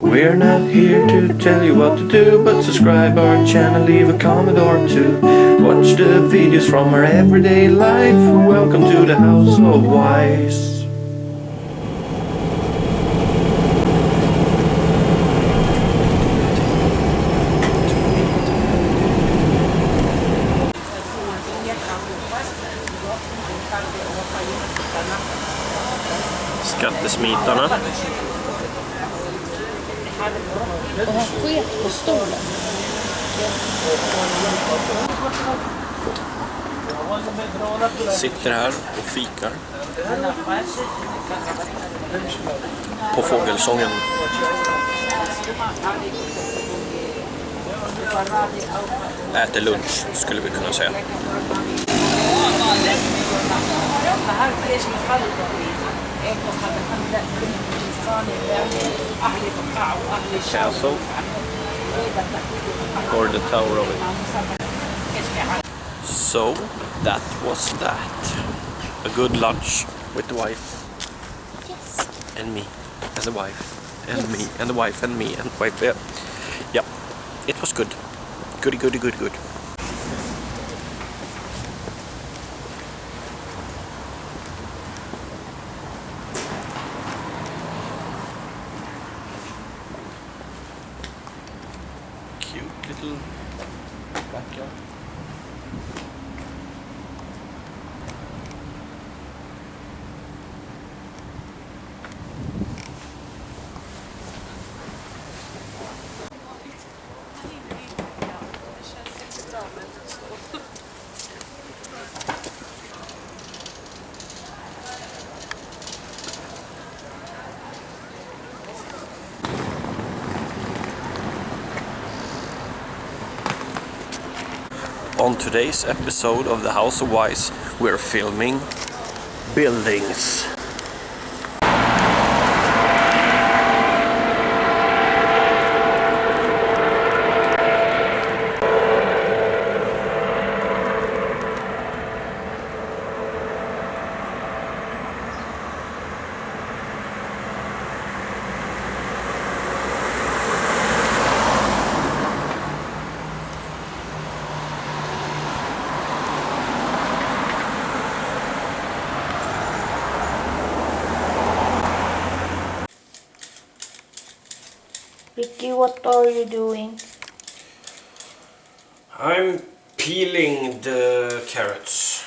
We're not here to tell you what to do, but subscribe our channel, leave a comment or two. Watch the videos from our everyday life. Welcome to the House of Wise. Skattesmitarna. Och han sket på stolen. Sitter här och fikar på fågelsången. Äter lunch skulle vi kunna säga. Castle or the tower of it. So that was that. A good lunch with the wife. Yes. And me and the wife and me and the wife and me and the wife. Yeah, it was good. Good. Cute little backyard. On today's episode of The House of Wise, we're filming buildings. Ricky, what are you doing? I'm peeling the carrots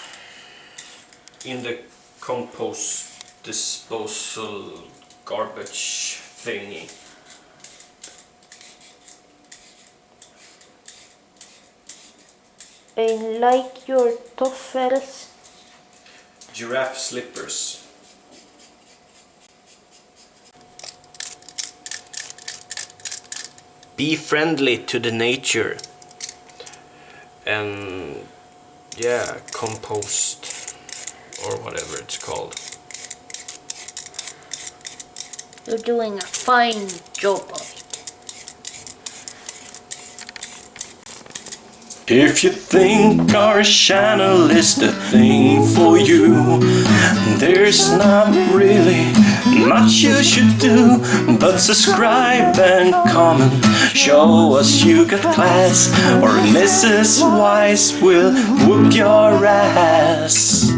in the compost disposal garbage thingy. I like your toffels. Giraffe slippers. Be friendly to the nature. And yeah, compost or whatever it's called. You're doing a fine job of it. If you think our channel is the thing for you, there's not really much you should do but subscribe and comment. Show us you got class, or Mrs. Wise will whoop your ass.